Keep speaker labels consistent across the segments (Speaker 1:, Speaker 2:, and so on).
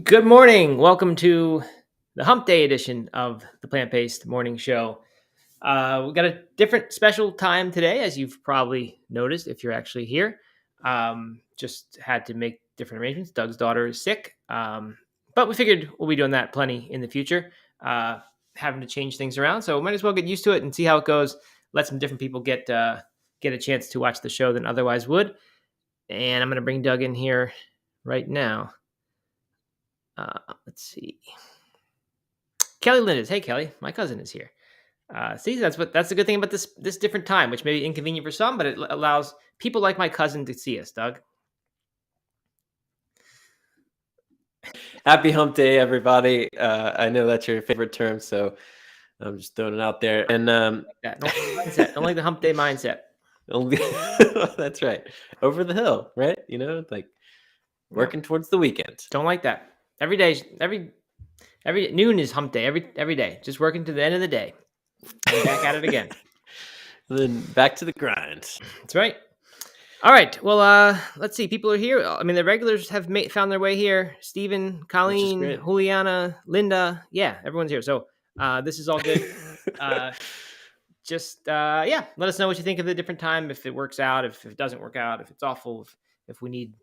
Speaker 1: Good morning. Welcome to the Hump Day edition of the Plant-Based Morning Show. We've got a different special time today, as you've probably noticed if you're actually here. Just had to make different arrangements. Doug's daughter is sick, but we figured we'll be doing that plenty in the future, having to change things around. So might as well get used to it and see how it goes. Let some different people get a chance to watch the show than otherwise would. And I'm going to bring Doug in here right now. Let's see. Kelly Lynn hey Kelly, my cousin is here. See, that's the good thing about this different time, which may be inconvenient for some, but it allows people like my cousin to see us. Doug,
Speaker 2: happy Hump Day, everybody. I know that's your favorite term, so I'm just throwing it out there. And
Speaker 1: don't like the Hump Day mindset.
Speaker 2: That's right. Over the hill, right? Like working towards the weekend.
Speaker 1: Don't like that. Every day, every noon is Hump Day. Every day, just working to the end of the day. And back at it again.
Speaker 2: And then back to the grind.
Speaker 1: That's right. All right. Well, let's see. People are here. I mean, the regulars have found their way here. Stephen, Colleen, Juliana, Linda. Yeah, everyone's here. So this is all good. Let us know what you think of the different time. If it works out, if it doesn't work out, if it's awful, if we need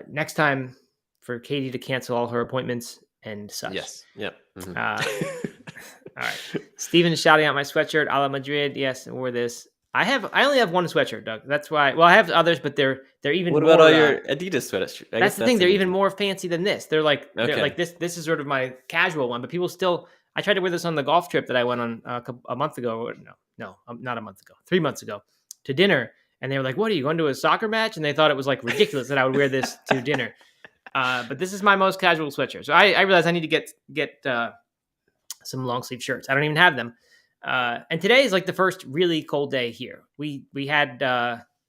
Speaker 1: next time for Katie to cancel all her appointments and such.
Speaker 2: Yes. Yep.
Speaker 1: Mm-hmm. All right. Steven is shouting out my sweatshirt, a la Madrid. Yes, and wore this. I only have one sweatshirt, Doug. That's why. Well, I have others, but they're even.
Speaker 2: What
Speaker 1: more,
Speaker 2: about all your Adidas sweatshirts?
Speaker 1: That's the thing. They're even more fancy than this. They're like this. This is sort of my casual one, but people still. I tried to wear this on the golf trip that I went on a month ago. No, not a month ago. 3 months ago, to dinner, and they were like, "What are you going to a soccer match?" And they thought it was like ridiculous that I would wear this to dinner. But this is my most casual sweatshirt. So I realized I need to get some long sleeve shirts. I don't even have them. And today is like the first really cold day here. We had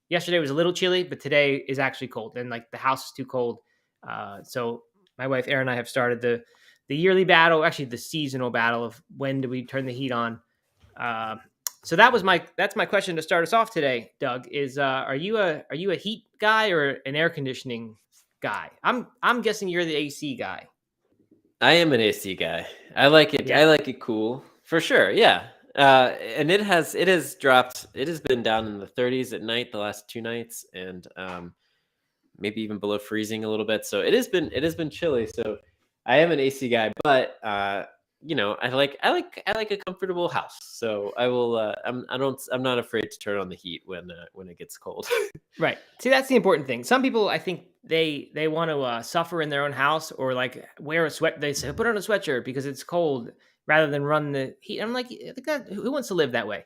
Speaker 1: yesterday was a little chilly, but today is actually cold, and like the house is too cold. So my wife Erin and I have started the yearly battle, actually the seasonal battle of when do we turn the heat on. So that's my question to start us off today, Doug. Is are you a heat guy or an air conditioning guy? I'm guessing you're the AC guy.
Speaker 2: I am an AC guy. I like it. Yeah. I like it cool for sure. Yeah. And it has dropped. It has been down in the 30s at night the last 2 nights, and maybe even below freezing a little bit. So it has been chilly. So I am an AC guy, but I like a comfortable house. So I will. I'm not afraid to turn on the heat when it gets cold.
Speaker 1: Right. See, that's the important thing. Some people, I think they want to suffer in their own house, or like wear a sweat. They say put on a sweatshirt because it's cold, rather than run the heat. I'm like, who wants to live that way?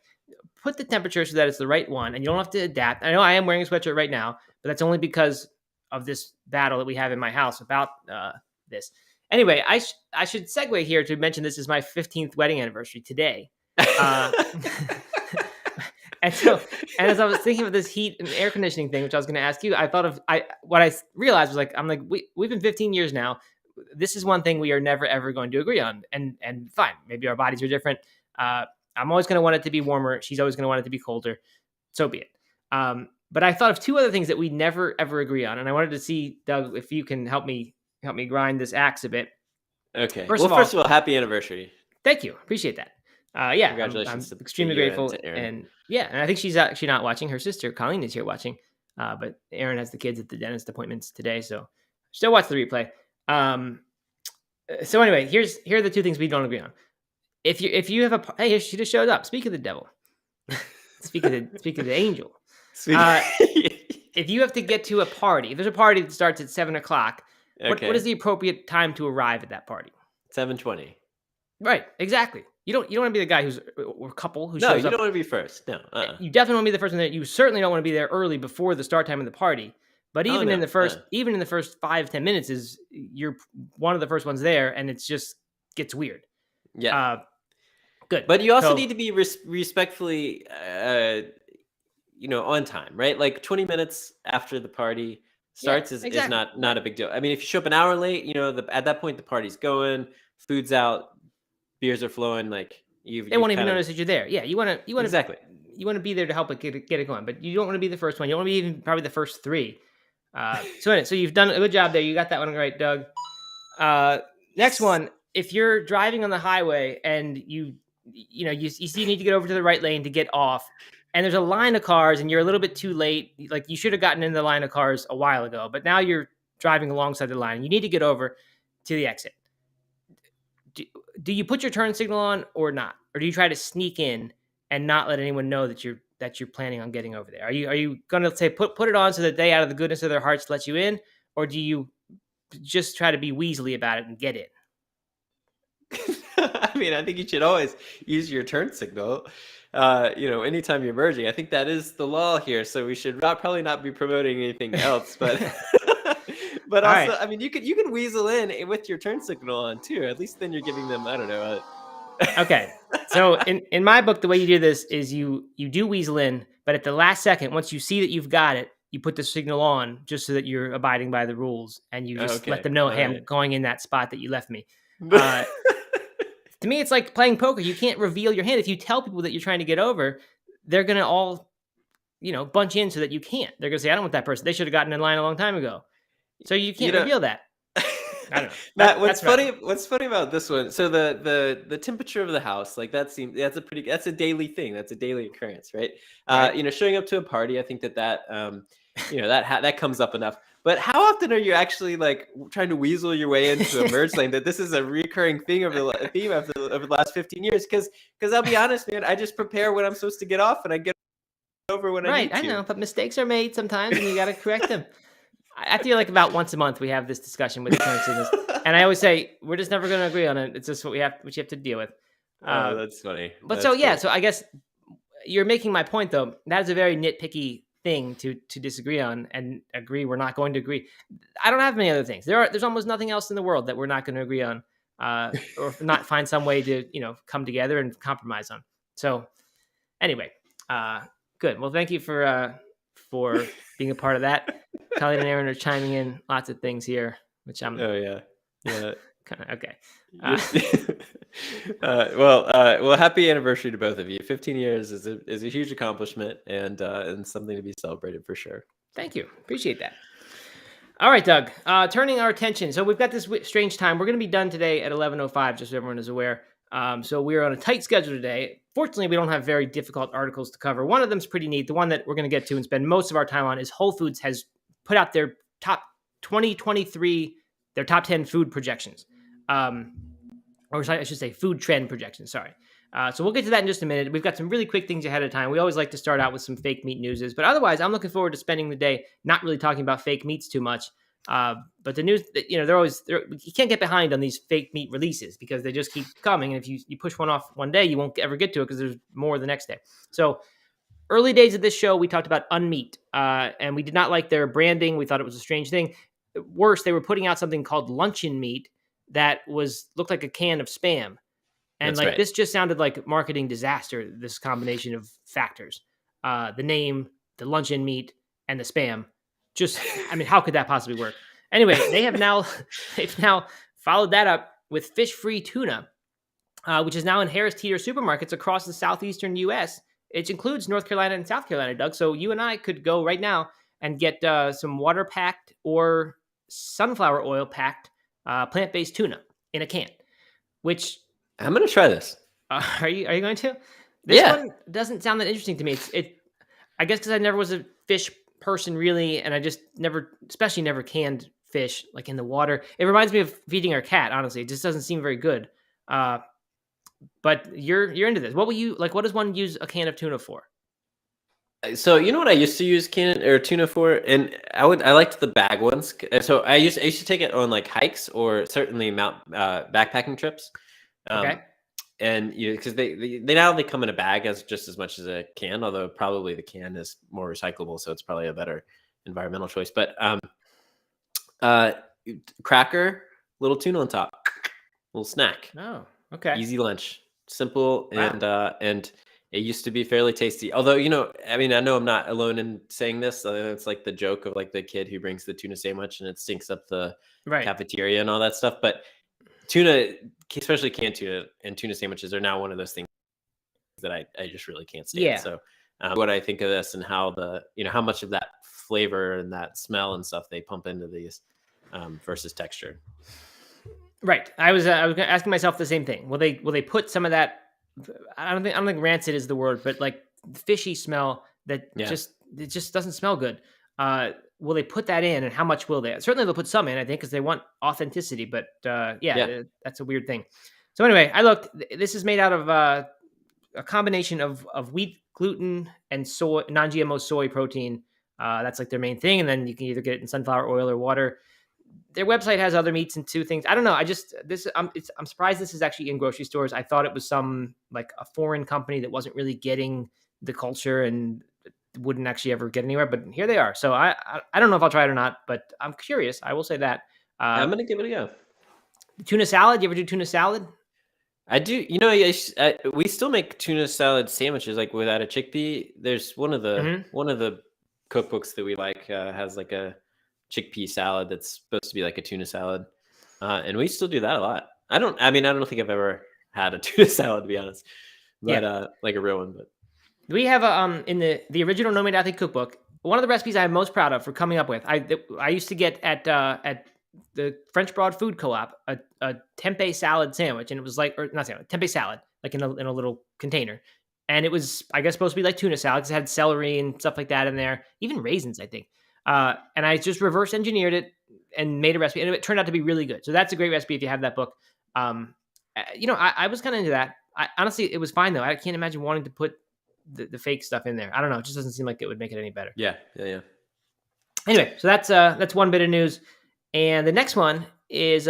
Speaker 1: Put the temperature so that it's the right one, and you don't have to adapt. I know I am wearing a sweatshirt right now, but that's only because of this battle that we have in my house about this. Anyway, I should segue here to mention this is my 15th wedding anniversary today. And as I was thinking of this heat and air conditioning thing, which I was going to ask you, I thought of what I realized was we've been 15 years now. This is one thing we are never ever going to agree on, and fine, maybe our bodies are different. I'm always going to want it to be warmer. She's always going to want it to be colder. So be it. But I thought of 2 other things that we never ever agree on, and I wanted to see, Doug, if you can help me grind this axe a bit.
Speaker 2: Okay. First of all, happy anniversary.
Speaker 1: Thank you. Appreciate that. Yeah,
Speaker 2: congratulations.
Speaker 1: I'm extremely grateful. And yeah, and I think she's actually not watching. Her sister Colleen is here watching, but Erin has the kids at the dentist appointments today, so still watch the replay. So anyway, here are the 2 things we don't agree on. If you have hey, she just showed up. Speak of the devil. Speak of the angel. If you have to get to a party, if there's a party that starts at 7:00, what is the appropriate time to arrive at that party?
Speaker 2: 7:20.
Speaker 1: Right, exactly. You don't want to be the guy or couple who shows
Speaker 2: up.
Speaker 1: No,
Speaker 2: you don't want to be first. No.
Speaker 1: You definitely want to be the first one there. You certainly don't want to be there early before the start time of the party. But even in the first 5-10 minutes you're one of the first ones there, and it just gets weird.
Speaker 2: Yeah.
Speaker 1: Good.
Speaker 2: But you also need to be respectfully on time, right? Like 20 minutes after the party starts is not a big deal. I mean, if you show up an hour late, at that point the party's going, food's out, beers are flowing. Like they
Speaker 1: won't even notice that you're there. Yeah, you want to
Speaker 2: exactly.
Speaker 1: You want to be there to help it get it going, but you don't want to be the first one. You don't want to be even probably the first 3. So you've done a good job there. You got that one right, Doug. Next one. If you're driving on the highway and you see you need to get over to the right lane to get off, and there's a line of cars and you're a little bit too late, like you should have gotten in the line of cars a while ago, but now you're driving alongside the line. You need to get over to the exit. Do you put your turn signal on or not? Or do you try to sneak in and not let anyone know that you're planning on getting over there? Are you going to say put it on so that they, out of the goodness of their hearts, let you in, or do you just try to be weaselly about it and get in?
Speaker 2: I mean, I think you should always use your turn signal. Anytime you're merging, I think that is the law here. So we should probably not be promoting anything else, but but also, right. I mean, you can weasel in with your turn signal on too. At least then you're giving them, I don't know.
Speaker 1: Okay, so in my book, the way you do this is you do weasel in, but at the last second, once you see that you've got it, you put the signal on just so that you're abiding by the rules, and you just let them know, hey, I'm going in that spot that you left me. To me, it's like playing poker. You can't reveal your hand. If you tell people that you're trying to get over, they're going to all, bunch in so that you can't. They're going to say, I don't want that person. They should have gotten in line a long time ago. So you can't reveal that. I don't know.
Speaker 2: Matt, what's funny about this one? So the temperature of the house, like that's a daily thing. That's a daily occurrence, right? Right. Showing up to a party, I think that that comes up enough. But how often are you actually like trying to weasel your way into a merge lane? That this is a recurring thing over the last 15 years? Because I'll be honest, man, I just prepare when I'm supposed to get off, and I get over when I need to.
Speaker 1: Right, I know, but mistakes are made sometimes, and you got to correct them. I feel like about once a month we have this discussion with the turn signals, and I always say we're just never going to agree on it. It's just what you have to deal with.
Speaker 2: Oh, that's funny.
Speaker 1: But so I guess you're making my point though. That is a very nitpicky thing to disagree on and agree. We're not going to agree. I don't have many other things. There's almost nothing else in the world that we're not going to agree on, or not find some way to come together and compromise on. So anyway, good. Well, thank you for being a part of that. Colleen and Aaron are chiming in lots of things here, which I'm.
Speaker 2: Oh yeah.
Speaker 1: Kind of okay.
Speaker 2: Well, happy anniversary to both of you. 15 years is a huge accomplishment and something to be celebrated for sure.
Speaker 1: Thank you. Appreciate that. All right, Doug. Turning our attention. So we've got this strange time. We're going to be done today at 11:05, just so everyone is aware. So we're on a tight schedule today. Fortunately, we don't have very difficult articles to cover. One of them is pretty neat. The one that we're going to get to and spend most of our time on is Whole Foods has put out their top 2023, their top 10 food projections. Or I should say food trend projections. Sorry. So we'll get to that in just a minute. We've got some really quick things ahead of time. We always like to start out with some fake meat newses, but otherwise I'm looking forward to spending the day not really talking about fake meats too much. But the news, you can't get behind on these fake meat releases because they just keep coming. And if you push one off one day, you won't ever get to it because there's more the next day. So early days of this show, we talked about Unmeat, and we did not like their branding. We thought it was a strange thing. Worse, they were putting out something called Luncheon Meat that looked like a can of Spam. And
Speaker 2: That's right.
Speaker 1: This just sounded like marketing disaster, this combination of factors. The name, the Luncheon Meat, and the Spam. How could that possibly work? Anyway, they've now followed that up with fish-free tuna, which is now in Harris Teeter supermarkets across the southeastern U.S. It includes North Carolina and South Carolina, Doug. So you and I could go right now and get some water-packed or sunflower oil-packed plant-based tuna in a can. Which
Speaker 2: I'm going to try this.
Speaker 1: Are you going to? This one doesn't sound that interesting to me. I guess because I never was a fish person really, and I just never canned fish like in the water. It reminds me of feeding our cat. Honestly, it just doesn't seem very good. But you're into this. What will you like? What does one use a can of tuna for?
Speaker 2: So you know what I used to use tuna for, and I liked the bag ones. So I used to take it on like hikes or certainly backpacking trips.
Speaker 1: Okay.
Speaker 2: And because they now come in a bag just as much as a can, although probably the can is more recyclable, so it's probably a better environmental choice. But cracker, little tuna on top, little snack.
Speaker 1: Oh, okay.
Speaker 2: Easy lunch, simple. Wow. And it used to be fairly tasty. Although, I know I'm not alone in saying this. It's like the joke of like the kid who brings the tuna sandwich and it stinks up the cafeteria and all that stuff. But tuna, especially canned tuna and tuna sandwiches, are now one of those things that I just really can't stand.
Speaker 1: Yeah.
Speaker 2: So what I think of this and how how much of that flavor and that smell and stuff they pump into these versus texture.
Speaker 1: Right. I was asking myself the same thing. Will they put some of that? I don't think rancid is the word, but like fishy smell that
Speaker 2: Yeah.
Speaker 1: it just doesn't smell good. Will they put that in, and how much will they? Certainly, they'll put some in, I think, because they want authenticity. But
Speaker 2: Yeah.
Speaker 1: that's a weird thing. So anyway, I looked. This is made out of a combination of wheat, gluten, and soy, non-GMO soy protein. That's like their main thing, and then you can either get it in sunflower oil or water. Their website has other meats and two things. I don't know. I just this I'm surprised this is actually in grocery stores. I thought it was some like a foreign company that wasn't really getting the culture and wouldn't actually ever get anywhere. But here they are. So I don't know if I'll try it or not, but I'm curious. I will say that.
Speaker 2: I'm gonna give it a go.
Speaker 1: Tuna salad. You ever do tuna salad?
Speaker 2: I do. We still make tuna salad sandwiches like without a chickpea. There's one of the cookbooks that we like has like a chickpea salad that's supposed to be like a tuna salad, and we still do that a lot. I don't think I've ever had a tuna salad, to be honest, but like a real one. But
Speaker 1: we have in the original No Meat Athlete cookbook, one of the recipes I'm most proud of for coming up with. I used to get at the French Broad Food Co-op a tempeh salad sandwich, and it was like, or not sandwich, tempeh salad, like in a little container, and it was, I guess, supposed to be like tuna salad because it had celery and stuff like that in there, even raisins, I think. And I just reverse engineered it and made a recipe, and it turned out to be really good. So that's a great recipe if you have that book. I was kind of into that. Honestly, it was fine though. I can't imagine wanting to put the fake stuff in there. I don't know. It just doesn't seem like it would make it any better.
Speaker 2: Yeah.
Speaker 1: Anyway, so that's one bit of news, and the next one is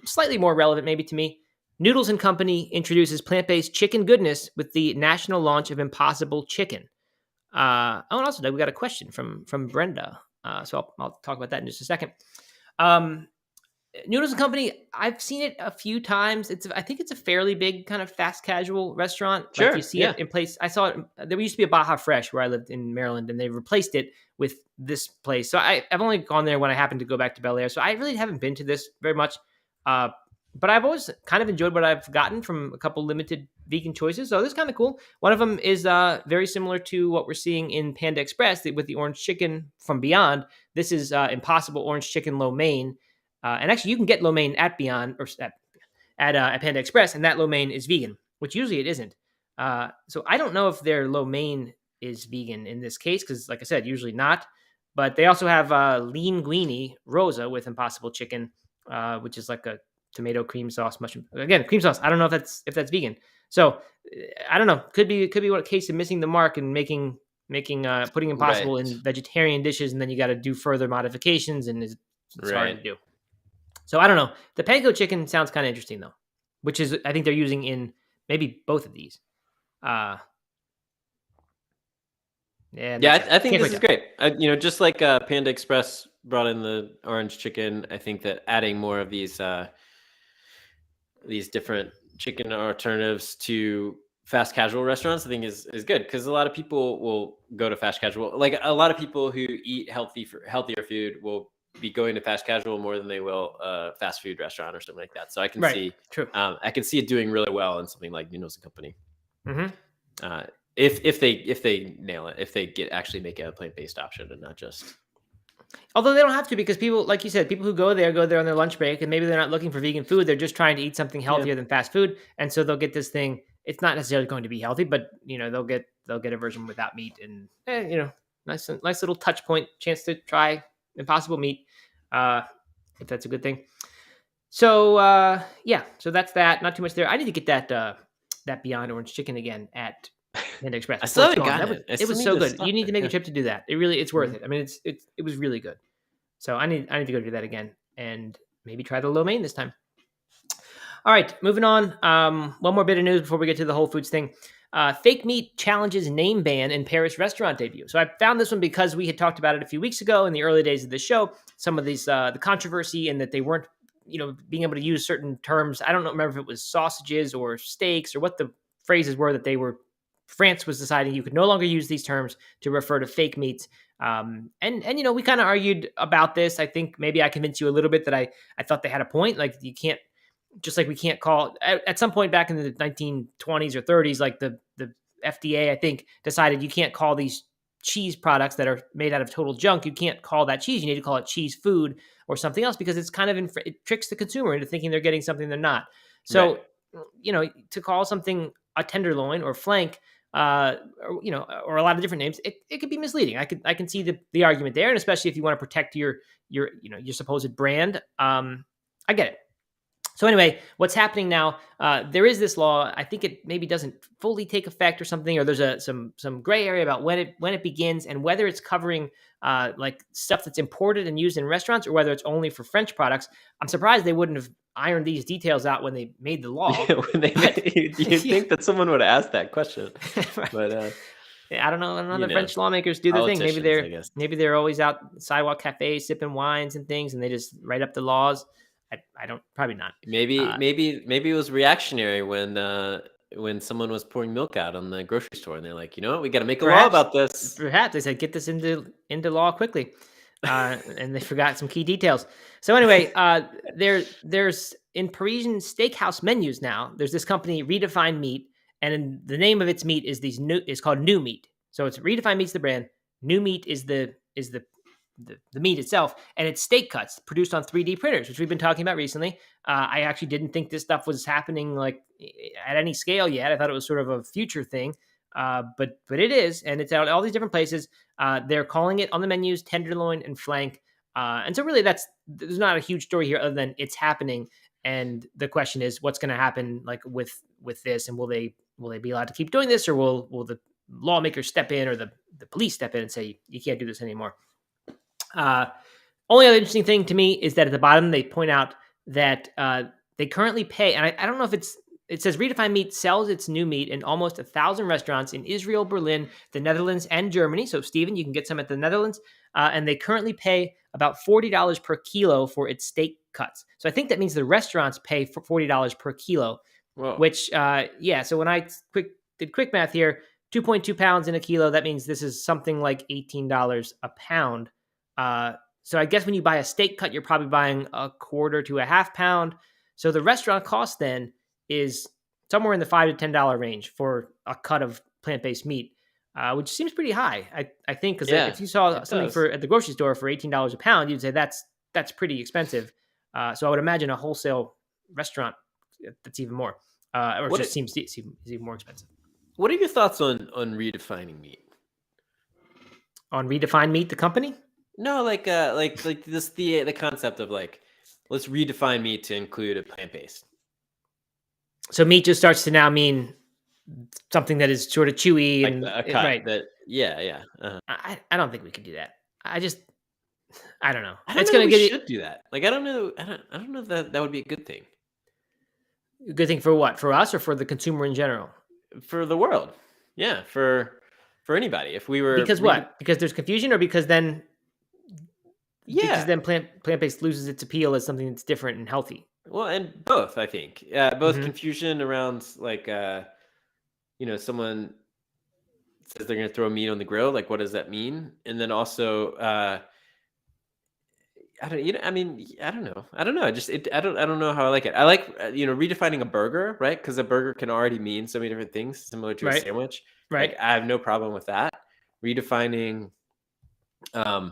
Speaker 1: slightly more relevant maybe to me. Noodles and Company introduces plant-based chicken goodness with the national launch of Impossible Chicken. And also, Doug, we got a question from Brenda, so I'll talk about that in just a second. Noodles and Company, I've seen it a few times. I think it's a fairly big kind of fast casual restaurant.
Speaker 2: Sure.
Speaker 1: Like you see it in place. I saw it. There used to be a Baja Fresh where I lived in Maryland, and they replaced it with this place. So I've only gone there when I happened to go back to Bel Air. So I really haven't been to this very much. But I've always kind of enjoyed what I've gotten from a couple limited vegan choices. So this is kind of cool. One of them is very similar to what we're seeing in Panda Express with the orange chicken from Beyond. This is Impossible Orange Chicken Lo Mein. And actually, you can get lo mein at Beyond or at Panda Express, and that lo mein is vegan, which usually it isn't. So I don't know if their lo mein is vegan in this case, because like I said, usually not. But they also have lean guini rosa with Impossible Chicken, which is like a tomato cream sauce mushroom. Again, cream sauce. I don't know if that's vegan. So I don't know. Could be what a case of missing the mark and putting Impossible in vegetarian dishes, and then you got to do further modifications, and it's hard to do. So I don't know. The panko chicken sounds kind of interesting though, which is I think they're using in maybe both of these.
Speaker 2: I think this is great. Just like Panda Express brought in the orange chicken, I think that adding more of these different chicken alternatives to fast casual restaurants, I think is good, because a lot of people will go to fast casual. Like a lot of people who eat healthier food will be going to fast casual more than they will fast food restaurant or something like that. So I can see, I can see it doing really well in something like Noodles and Company.
Speaker 1: Mm-hmm.
Speaker 2: If they nail it, if they actually make it a plant-based option and not just.
Speaker 1: Although they don't have to, because people, like you said, people who go there on their lunch break, and maybe they're not looking for vegan food. They're just trying to eat something healthier than fast food, and so they'll get this thing. It's not necessarily going to be healthy, but they'll get a version without meat, and nice little touch point, chance to try Impossible Meat, if that's a good thing. So so that's that. Not too much there. I need to get that Beyond Orange Chicken again at Panda Express.
Speaker 2: I still haven't got it.
Speaker 1: It was so good. You need to make a trip to do that. It's worth it. I mean, it was really good. So I need to go do that again and maybe try the lo mein this time. All right, moving on. One more bit of news before we get to the Whole Foods thing. Fake meat challenges name ban in Paris restaurant debut. So I found this one because we had talked about it a few weeks ago in the early days of the show. Some of these the controversy and that they weren't being able to use certain terms. I don't remember if it was sausages or steaks or what the phrases were that they were. France was deciding you could no longer use these terms to refer to fake meats. And we kind of argued about this. I think maybe I convinced you a little bit that I thought they had a point. Like you can't, just like we can't call at some point back in the 1920s or 30s, like the FDA, I think, decided you can't call these cheese products that are made out of total junk, you can't call that cheese. You need to call it cheese food or something else, because it's kind of it tricks the consumer into thinking they're getting something they're not. So, to call something a tenderloin or flank, or a lot of different names, it could be misleading. I can see the argument there, and especially if you want to protect your supposed brand. I get it. So anyway, what's happening now? There is this law. I think it maybe doesn't fully take effect or something, or there's some gray area about when it begins and whether it's covering like stuff that's imported and used in restaurants, or whether it's only for French products. I'm surprised they wouldn't have ironed these details out when they made the law.
Speaker 2: You'd think that someone would ask that question, but
Speaker 1: I don't know. The French lawmakers do their thing. Maybe they're always out sidewalk cafes sipping wines and things, and they just write up the laws. I don't, probably not.
Speaker 2: Maybe it was reactionary when someone was pouring milk out on the grocery store, and they're like, we got to make a law about this.
Speaker 1: Perhaps they said, get this into law quickly, and they forgot some key details. So anyway, there's in Parisian steakhouse menus now. There's this company, Redefine Meat, and the name of its meat is called New Meat. So it's Redefine Meat's the brand. New Meat is the meat itself, and it's steak cuts produced on 3D printers, which we've been talking about recently. I actually didn't think this stuff was happening like at any scale yet. I thought it was sort of a future thing, but it is, and it's at all these different places. They're calling it on the menus tenderloin and flank, and so really there's not a huge story here other than it's happening. And the question is, what's going to happen like with this, and will they be allowed to keep doing this, or will the lawmakers step in, or the police step in and say you can't do this anymore? Only other interesting thing to me is that at the bottom they point out that they currently pay, and I don't know if it says Redefine Meat sells its new meat in almost 1,000 restaurants in Israel, Berlin, the Netherlands, and Germany. So, Stephen, you can get some at the Netherlands, and they currently pay about $40 per kilo for its steak cuts. So I think that means the restaurants pay for $40 per kilo. Whoa. Which, so when I did quick math here, 2.2 pounds in a kilo, that means this is something like $18 a pound. So I guess when you buy a steak cut, you're probably buying a quarter to a half pound. So the restaurant cost then is somewhere in the $5 to $10 range for a cut of plant-based meat, which seems pretty high. I think, because if you saw something at the grocery store for $18 a pound, you'd say that's pretty expensive. So I would imagine a wholesale restaurant that's even more, seems even more expensive.
Speaker 2: What are your thoughts on redefining meat?
Speaker 1: On Redefine Meat, the company?
Speaker 2: No, like this the concept of like, let's redefine meat to include a plant-based.
Speaker 1: So meat just starts to now mean something that is sort of chewy, like and
Speaker 2: a cut, right. That
Speaker 1: Uh-huh. I don't think we could do that. I don't know.
Speaker 2: It's going to get should do that. Like I don't know if that would be a good thing.
Speaker 1: A good thing for what? For us, or for the consumer in general?
Speaker 2: For the world. Yeah, for anybody. If we were
Speaker 1: because what? Because there's confusion, or because then because then plant-based loses its appeal as something that's different and healthy.
Speaker 2: Well, and both, I think. Both confusion around like someone says they're going to throw meat on the grill, like what does that mean? And then also I don't know. I don't know how I like it. I like redefining a burger, right? Because a burger can already mean so many different things, similar to a sandwich.
Speaker 1: Right.
Speaker 2: Like, I have no problem with that. Redefining, I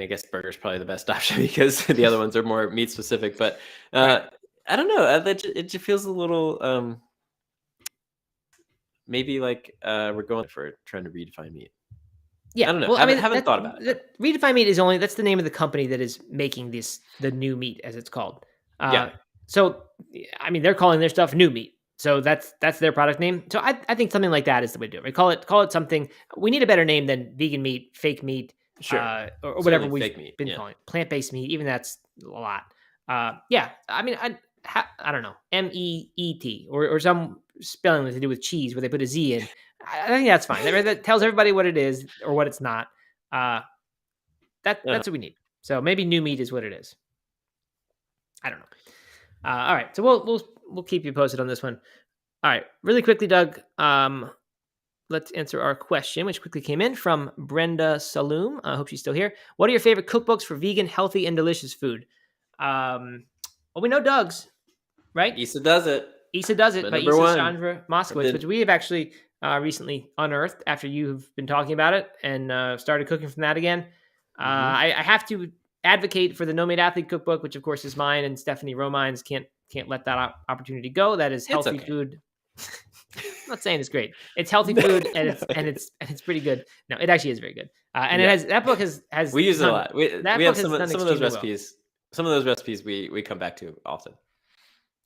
Speaker 2: guess burger is probably the best option because the other ones are more meat specific. But I don't know. It just feels a little maybe like we're going for trying to redefine meat.
Speaker 1: Yeah,
Speaker 2: I don't know. I haven't thought about it.
Speaker 1: Redefine Meat that's the name of the company that is making the new meat, as it's called. So, they're calling their stuff new meat. So that's their product name. So I think something like that is the way to do it. Call it something. We need a better name than vegan meat, fake meat,
Speaker 2: sure,
Speaker 1: or whatever we've been calling it. Plant-based meat, even that's a lot. I don't know, MEET or some spelling to do with cheese where they put a Z in. I think that's fine. That tells everybody what it is or what it's not. That's what we need. So maybe new meat is what it is. I don't know. All right, so we'll keep you posted on this one. All right, really quickly, Doug. Let's answer our question, which quickly came in from Brenda Saloom. I hope she's still here. What are your favorite cookbooks for vegan, healthy, and delicious food? Well, we know Doug's, right?
Speaker 2: Issa Does It.
Speaker 1: Issa Does It by Issa Chandra Moskowitz, which we have actually recently unearthed after you've been talking about it and started cooking from that again. I have to advocate for the No Made Athlete cookbook, which of course is mine and Stephanie Romine's. Can't let that opportunity go. That is
Speaker 2: It's
Speaker 1: healthy
Speaker 2: okay.
Speaker 1: food. I'm not saying it's great. It's healthy food and it's pretty good. No, it actually is very good. And it has that book has
Speaker 2: we use it a
Speaker 1: done,
Speaker 2: lot.
Speaker 1: that
Speaker 2: We
Speaker 1: book
Speaker 2: have
Speaker 1: has done
Speaker 2: some of those
Speaker 1: extremely well.
Speaker 2: recipes. Some of those recipes we come back to often.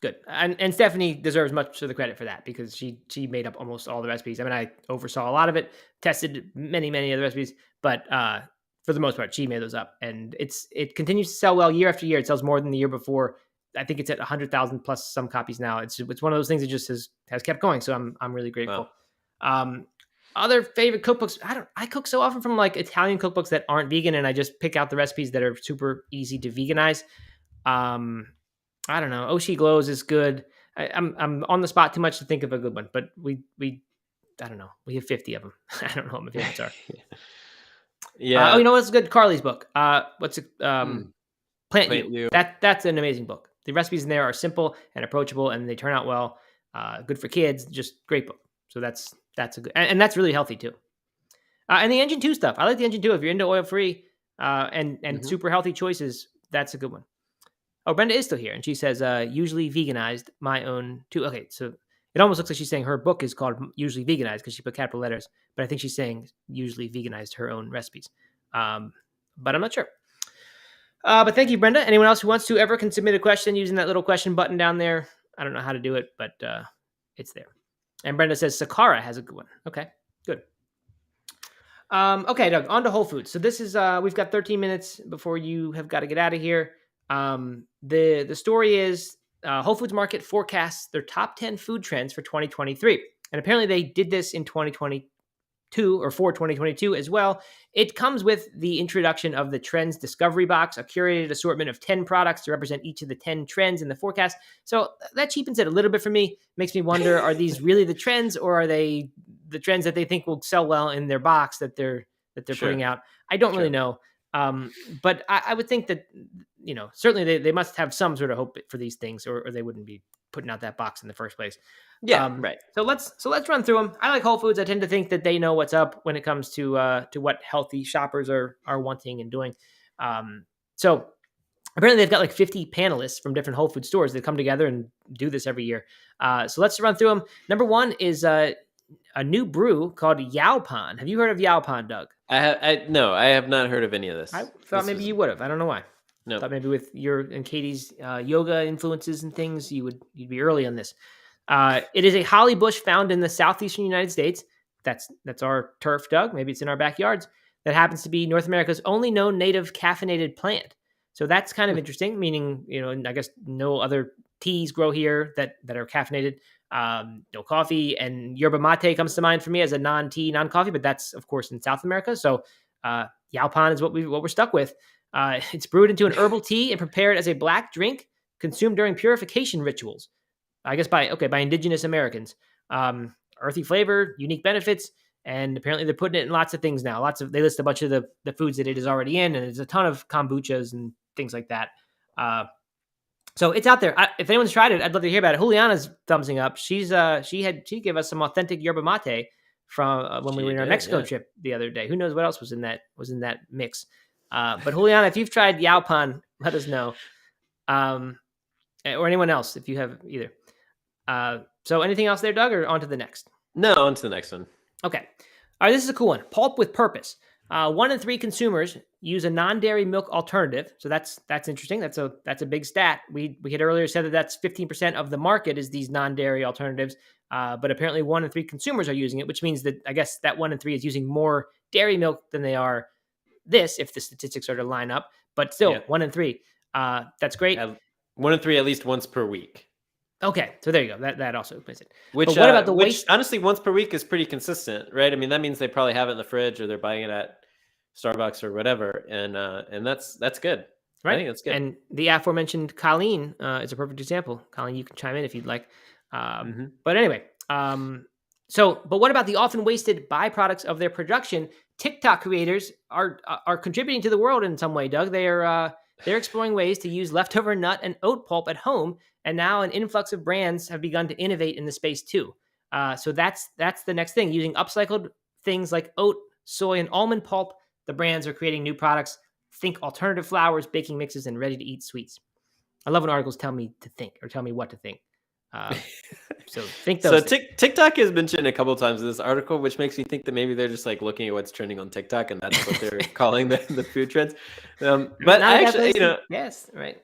Speaker 1: Good. And Stephanie deserves much of the credit for that because she made up almost all the recipes. I mean, I oversaw a lot of it, tested many of the recipes, but for the most part, she made those up, and it continues to sell well year after year. It sells more than the year before. I think it's at 100,000 plus some copies now. It's one of those things that just has kept going. So I'm really grateful.
Speaker 2: Wow.
Speaker 1: Other favorite cookbooks. I cook so often from like Italian cookbooks that aren't vegan, and I just pick out the recipes that are super easy to veganize. I don't know. Oshi Glows is good. I'm on the spot too much to think of a good one, but we I don't know. We have 50 of them. I don't know what my favorites are.
Speaker 2: Yeah.
Speaker 1: You know what's good? Carly's book. What's it? Plant You.
Speaker 2: You.
Speaker 1: That's an amazing book. The recipes in there are simple and approachable, and they turn out well. Good for kids. Just great book. So that's a good, and that's really healthy too. And the Engine 2 stuff. I like the Engine 2. If you're into oil free and super healthy choices, that's a good one. Oh, Brenda is still here, and she says, usually veganized my own too. Okay, so it almost looks like she's saying her book is called Usually Veganized because she put capital letters, but I think she's saying usually veganized her own recipes. But I'm not sure. But thank you, Brenda. Anyone else who wants to ever can submit a question using that little question button down there. I don't know how to do it, but it's there. And Brenda says Sakara has a good one. Okay, good. Okay, Doug, on to Whole Foods. So this is, we've got 13 minutes before you have got to get out of here. The story is Whole Foods Market forecasts their top 10 food trends for 2023. And apparently they did this in 2022 or for 2022 as well. It comes with the introduction of the Trends Discovery Box, a curated assortment of 10 products to represent each of the 10 trends in the forecast. So that cheapens it a little bit for me. Makes me wonder, are these really the trends, or are they the trends that they think will sell well in their box that they're putting out? I don't really know. But I would think that, certainly they must have some sort of hope for these things, or they wouldn't be putting out that box in the first place.
Speaker 2: Yeah, right.
Speaker 1: So let's run through them. I like Whole Foods. I tend to think that they know what's up when it comes to what healthy shoppers are wanting and doing. So apparently they've got like 50 panelists from different Whole Foods stores that come together and do this every year. So let's run through them. Number one is a new brew called Yaopan. Have you heard of Yaopan, Doug?
Speaker 2: No, I have not heard of any of this.
Speaker 1: I thought maybe you would have. I don't know why.
Speaker 2: No.
Speaker 1: I thought maybe with your and Katie's yoga influences and things, you'd be early on this. It is a holly bush found in the southeastern United States. That's our turf, Doug. Maybe it's in our backyards. That happens to be North America's only known native caffeinated plant. So that's kind of interesting, meaning, I guess no other teas grow here that are caffeinated. No coffee, and yerba mate comes to mind for me as a non-tea, non-coffee, but that's of course in South America. So Yaopan is what we're stuck with. It's brewed into an herbal tea and prepared as a black drink consumed during purification rituals. I guess by indigenous Americans. Earthy flavor, unique benefits, and apparently they're putting it in lots of things now. They list a bunch of the foods that it is already in, and there's a ton of kombuchas and things like that. So it's out there. If anyone's tried it, I'd love to hear about it. Juliana's thumbsing up. She gave us some authentic yerba mate from when we were in our Mexico trip the other day. Who knows what else was in that mix? But Juliana, if you've tried Yaopan, let us know. Or anyone else if you have either. So anything else there, Doug, or on to the next?
Speaker 2: No, on to the next one.
Speaker 1: Okay. All right, this is a cool one. Pulp with purpose. 1 in 3 consumers use a non-dairy milk alternative. So that's interesting. That's a big stat. We had earlier said that that's 15% of the market is these non-dairy alternatives. But apparently 1 in 3 consumers are using it, which means that I guess that 1 in 3 is using more dairy milk than they are this, if the statistics are to line up. But still, 1 in 3. That's great.
Speaker 2: 1 in 3 at least once per week.
Speaker 1: Okay, so there you go. That also makes it.
Speaker 2: What about the waste? Honestly, once per week is pretty consistent, right? I mean, that means they probably have it in the fridge or they're buying it at Starbucks or whatever, and that's good.
Speaker 1: Right,
Speaker 2: I think that's good.
Speaker 1: And the aforementioned Colleen is a perfect example. Colleen, you can chime in if you'd like. But anyway, but what about the often wasted byproducts of their production? TikTok creators are contributing to the world in some way, Doug. They're exploring ways to use leftover nut and oat pulp at home, and now an influx of brands have begun to innovate in the space too. So that's the next thing. Using upcycled things like oat, soy, and almond pulp, the brands are creating new products. Think alternative flours, baking mixes, and ready-to-eat sweets. I love when articles tell me to think or tell me what to think. So think
Speaker 2: So
Speaker 1: those things.
Speaker 2: TikTok has mentioned a couple of times in this article, which makes me think that maybe they're just like looking at what's trending on TikTok, and that's what they're calling the food trends. But I actually,
Speaker 1: yes, right.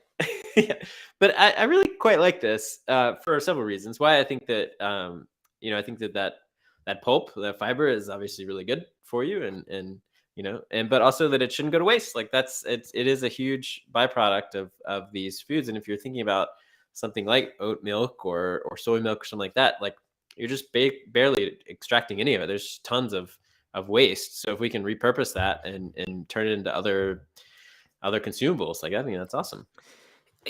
Speaker 2: yeah, but I really quite like this for several reasons. Why I think that I think that pulp, that fiber, is obviously really good for you, and but also that it shouldn't go to waste. Like it is a huge byproduct of these foods, and if you're thinking about something like oat milk or soy milk or something like that, like you're just barely extracting any of it. There's tons of waste. So if we can repurpose that and turn it into other consumables, like I think that's awesome.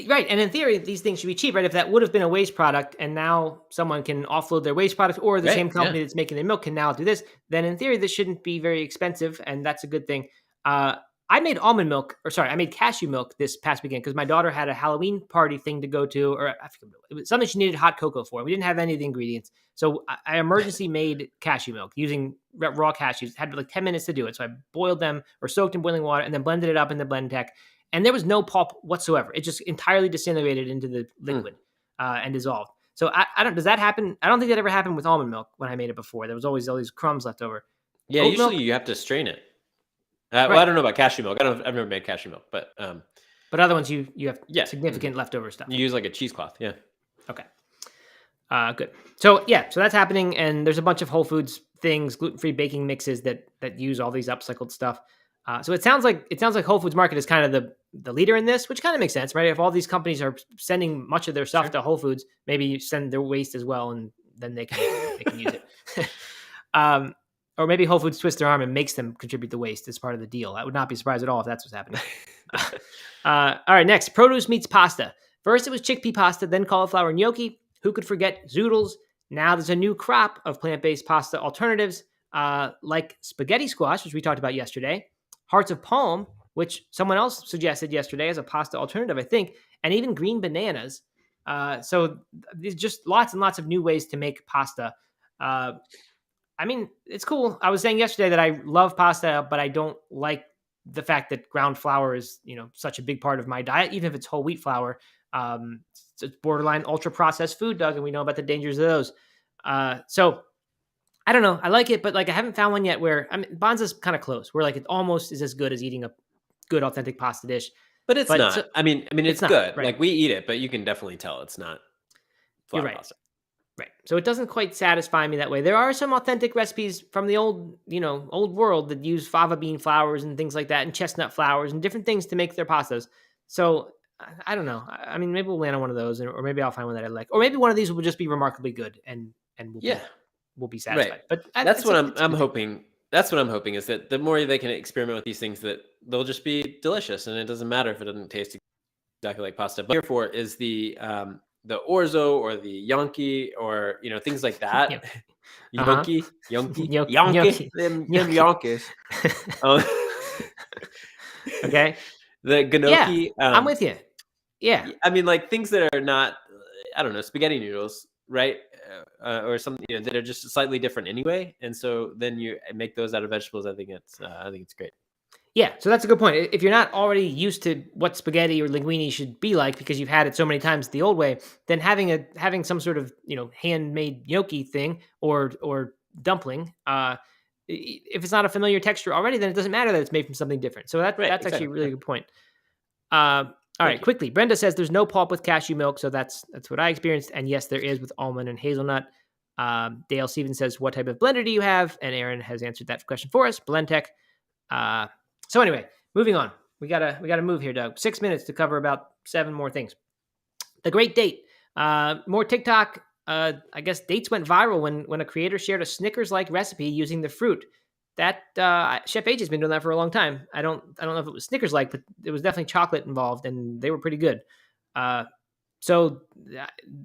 Speaker 1: Right. And in theory, these things should be cheap, right? If that would have been a waste product and now someone can offload their waste product, or the same company that's making their milk can now do this, then in theory, this shouldn't be very expensive. And that's a good thing. I made I made cashew milk this past weekend because my daughter had a Halloween party thing to go to, or I forget, it was something she needed hot cocoa for. We didn't have any of the ingredients. So I emergency made cashew milk using raw cashews. Had like 10 minutes to do it. So I boiled them or soaked in boiling water and then blended it up in the blend tech. And there was no pulp whatsoever. It just entirely disintegrated into the liquid and dissolved. So I don't. Does that happen? I don't think that ever happened with almond milk when I made it before. There was always all these crumbs left over.
Speaker 2: Yeah,
Speaker 1: Oat
Speaker 2: usually
Speaker 1: milk?
Speaker 2: you have to strain it. Well,
Speaker 1: Right.
Speaker 2: I don't know about cashew milk. I've never made cashew milk, but
Speaker 1: other ones you have significant leftover stuff.
Speaker 2: You use like a cheesecloth, yeah.
Speaker 1: Okay. Good. So that's happening, and there's a bunch of Whole Foods things, gluten-free baking mixes that use all these upcycled stuff. So it sounds like Whole Foods Market is kind of the leader in this, which kind of makes sense, right? If all these companies are sending much of their stuff to Whole Foods, maybe you send their waste as well, and then they can use it. Or maybe Whole Foods twists their arm and makes them contribute the waste as part of the deal. I would not be surprised at all if that's what's happening. All right, next, produce meets pasta. First, it was chickpea pasta, then cauliflower gnocchi. Who could forget zoodles? Now there's a new crop of plant-based pasta alternatives like spaghetti squash, which we talked about yesterday, hearts of palm, which someone else suggested yesterday as a pasta alternative, I think, and even green bananas. So there's just lots and lots of new ways to make pasta. I mean, it's cool. I was saying yesterday that I love pasta, but I don't like the fact that ground flour is, such a big part of my diet, even if it's whole wheat flour. It's borderline ultra processed food, Doug, and we know about the dangers of those. So I don't know. I like it, but like I haven't found one yet where Banza's kind of close, where like it almost is as good as eating a good authentic pasta dish.
Speaker 2: But it's not. So, I mean, it's good.
Speaker 1: Right.
Speaker 2: Like we eat it, but you can definitely tell it's not flour pasta.
Speaker 1: Right. So it doesn't quite satisfy me that way. There are some authentic recipes from the old world that use fava bean flours and things like that, and chestnut flours and different things to make their pastas. So I don't know. I mean, maybe we'll land on one of those, or maybe I'll find one that I like, or maybe one of these will just be remarkably good and we'll be satisfied.
Speaker 2: Right.
Speaker 1: But
Speaker 2: that's what I'm hoping. That's what I'm hoping, is that the more they can experiment with these things, that they'll just be delicious, and it doesn't matter if it doesn't taste exactly like pasta. But here for is the orzo or the Yankee or things like that. Yonki. Them Yankees.
Speaker 1: Okay.
Speaker 2: The gnocchi.
Speaker 1: Yeah, I'm with you. Yeah.
Speaker 2: I mean, like things that are not, I don't know, spaghetti noodles, right? Or something that are just slightly different anyway. And so then you make those out of vegetables. I think it's great.
Speaker 1: Yeah, so that's a good point. If you're not already used to what spaghetti or linguine should be like because you've had it so many times the old way, then having some sort of handmade gnocchi thing or dumpling, if it's not a familiar texture already, then it doesn't matter that it's made from something different. So that's exactly. Actually a really good point. All right, quickly, Brenda says there's no pulp with cashew milk, so that's what I experienced, and yes, there is with almond and hazelnut. Dale Stevens says, what type of blender do you have? And Aaron has answered that question for us. Blendtec. So anyway, moving on. We gotta move here, Doug. 6 minutes to cover about 7 more things. The Great Date. More TikTok. I guess dates went viral when a creator shared a Snickers-like recipe using the fruit. That Chef H has been doing that for a long time. I don't know if it was Snickers-like, but it was definitely chocolate involved, and they were pretty good. So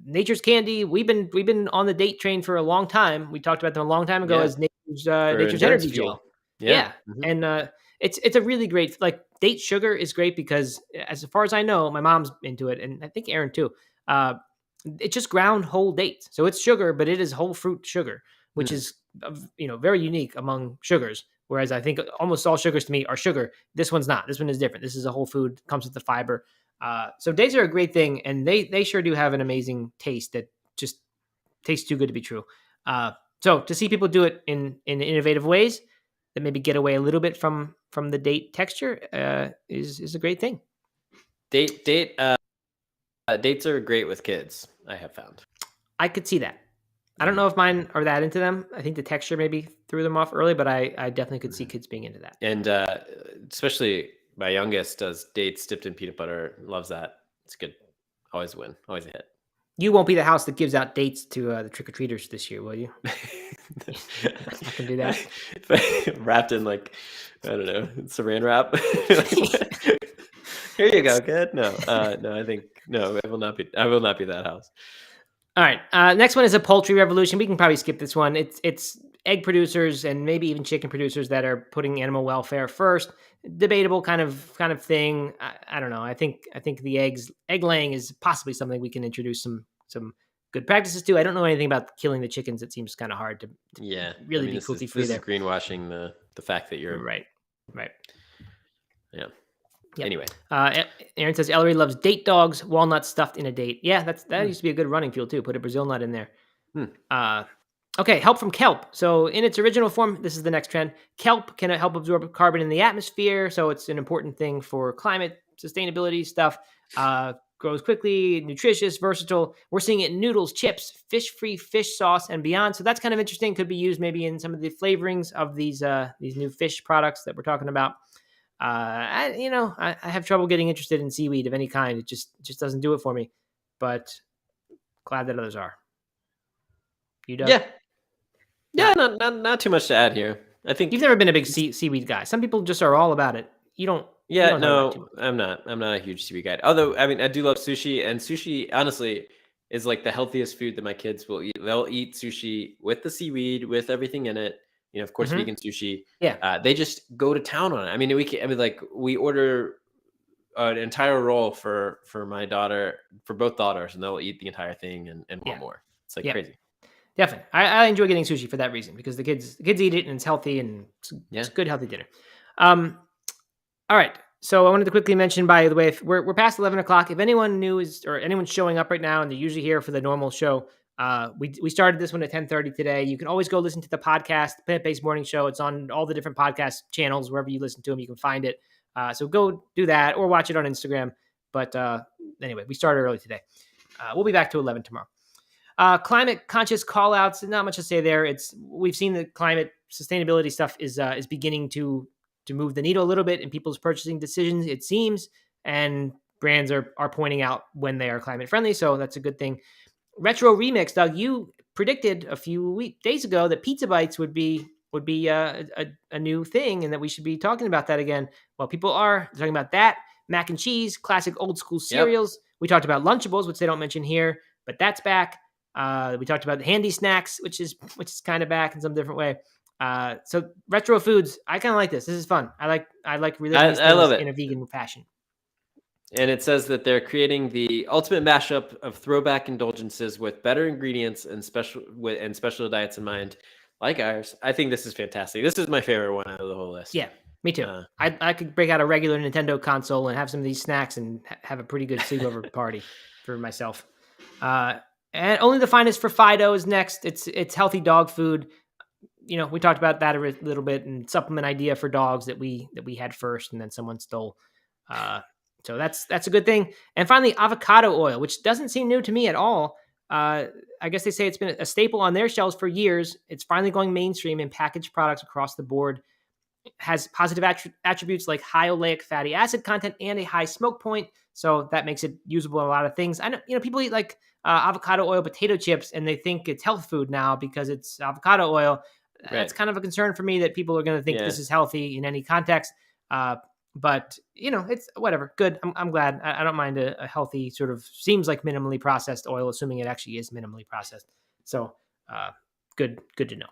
Speaker 1: Nature's Candy. We've been on the date train for a long time. We talked about them a long time ago as Nature's Energy Gel. Yeah. Mm-hmm. And it's a really great, like, date sugar is great because as far as I know, my mom's into it, and I think Aaron too. it's just ground whole dates. So it's sugar, but it is whole fruit sugar, which is, very unique among sugars. Whereas I think almost all sugars to me are sugar. This one's not. This one is different. This is a whole food, comes with the fiber. So dates are a great thing, and they sure do have an amazing taste that just tastes too good to be true. So to see people do it in innovative ways that maybe get away a little bit from the date texture is a great thing.
Speaker 2: Dates are great with kids, I have found.
Speaker 1: I could see that. I don't know if mine are that into them. I think the texture maybe threw them off early, but I definitely could see kids being into that.
Speaker 2: And especially my youngest does dates dipped in peanut butter. Loves that. It's good. Always a win. Always a hit.
Speaker 1: You won't be the house that gives out dates to the trick-or-treaters this year, will you? I can do that.
Speaker 2: Wrapped in I don't know, saran wrap. Here you go, kid. No, I think no. I will not be that house.
Speaker 1: All right. Next one is a poultry revolution. We can probably skip this one. It's egg producers and maybe even chicken producers that are putting animal welfare first. Debatable kind of thing. I don't know. I think the egg laying is possibly something we can introduce some good practices to. I don't know anything about killing the chickens. It seems kind of hard to really be cruelty free.
Speaker 2: This is greenwashing the fact that you're
Speaker 1: right.
Speaker 2: Yeah.
Speaker 1: Yep.
Speaker 2: Anyway,
Speaker 1: Aaron says Ellery loves date dogs, walnuts stuffed in a date. Yeah, that used to be a good running fuel too. Put a Brazil nut in there. Okay, help from kelp. So in its original form, this is the next trend. Kelp can help absorb carbon in the atmosphere, so it's an important thing for climate sustainability stuff. Grows quickly, nutritious, versatile. We're seeing it in noodles, chips, fish-free fish sauce, and beyond. So that's kind of interesting. Could be used maybe in some of the flavorings of these new fish products that we're talking about. I have trouble getting interested in seaweed of any kind. It just doesn't do it for me. But glad that others are. You, Doug?
Speaker 2: Yeah. Not too much to add here. I think
Speaker 1: you've never been a big seaweed guy. Some people just are all about it. You don't.
Speaker 2: Yeah, no, I'm not. I'm not a huge seaweed guy. Although, I mean, I do love sushi, and sushi, honestly, is like the healthiest food that my kids will eat. They'll eat sushi with the seaweed, with everything in it. Of course, vegan sushi.
Speaker 1: Yeah.
Speaker 2: They just go to town on it. I mean, we order an entire roll for my daughter, for both daughters, and they'll eat the entire thing and want more. It's crazy.
Speaker 1: Definitely. I enjoy getting sushi for that reason, because the kids eat it and it's healthy and it's good, healthy dinner. All right. So I wanted to quickly mention, by the way, if we're past 11 o'clock. If anyone new or anyone's showing up right now and they're usually here for the normal show, we started this one at 10:30 today. You can always go listen to the podcast, the Plant-Based Morning Show. It's on all the different podcast channels, wherever you listen to them, you can find it. So go do that or watch it on Instagram. But anyway, we started early today. We'll be back to 11 tomorrow. Climate conscious call outs, not much to say there. We've seen the climate sustainability stuff is beginning to move the needle a little bit in people's purchasing decisions, it seems, and brands are pointing out when they are climate friendly. So that's a good thing. Retro Remix, Doug, you predicted a few days ago that pizza bites would be a new thing and that we should be talking about that again. Well, people are talking about that. Mac and cheese, classic old school cereals. Yep. We talked about Lunchables, which they don't mention here, but that's back. We talked about handy snacks, which is kind of back in some different way. So retro foods, I kind of like this. This is fun. I like reliving these things in a vegan fashion.
Speaker 2: And it says that they're creating the ultimate mashup of throwback indulgences with better ingredients and special diets in mind, like ours. I think this is fantastic. This is my favorite one out of the whole list.
Speaker 1: Yeah, me too. I could break out a regular Nintendo console and have some of these snacks and have a pretty good sleepover party for myself. And Only the Finest for Fido is next. It's healthy dog food. We talked about that a little bit, and supplement idea for dogs that we had first, and then someone stole. So that's a good thing. And finally, avocado oil, which doesn't seem new to me at all. I guess they say it's been a staple on their shelves for years. It's finally going mainstream in packaged products across the board. It has positive attributes like high oleic fatty acid content and a high smoke point. So that makes it usable in a lot of things. I know, people eat like avocado oil potato chips, and they think it's health food now because it's avocado oil. Right. That's kind of a concern for me that people are going to think this is healthy in any context. But it's whatever. Good. I'm glad. I don't mind a healthy sort of seems like minimally processed oil, assuming it actually is minimally processed. So good to know.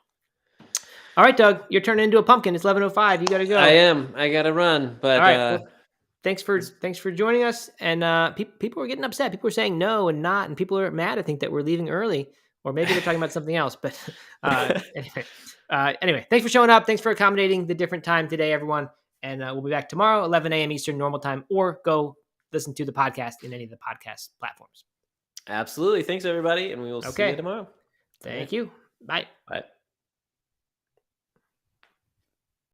Speaker 1: All right, Doug, you're turning into a pumpkin. It's 11:05. You got to go.
Speaker 2: I am. I got to run. But
Speaker 1: all right, thanks for joining us. And people were getting upset. People were saying no and not, and people are mad. I think that we're leaving early, or maybe they're talking about something else. But anyway, thanks for showing up. Thanks for accommodating the different time today, everyone. And we'll be back tomorrow, 11 a.m. Eastern normal time, or go listen to the podcast in any of the podcast platforms.
Speaker 2: Absolutely. Thanks, everybody. And we will see you tomorrow.
Speaker 1: Thank you. Bye.
Speaker 2: Bye.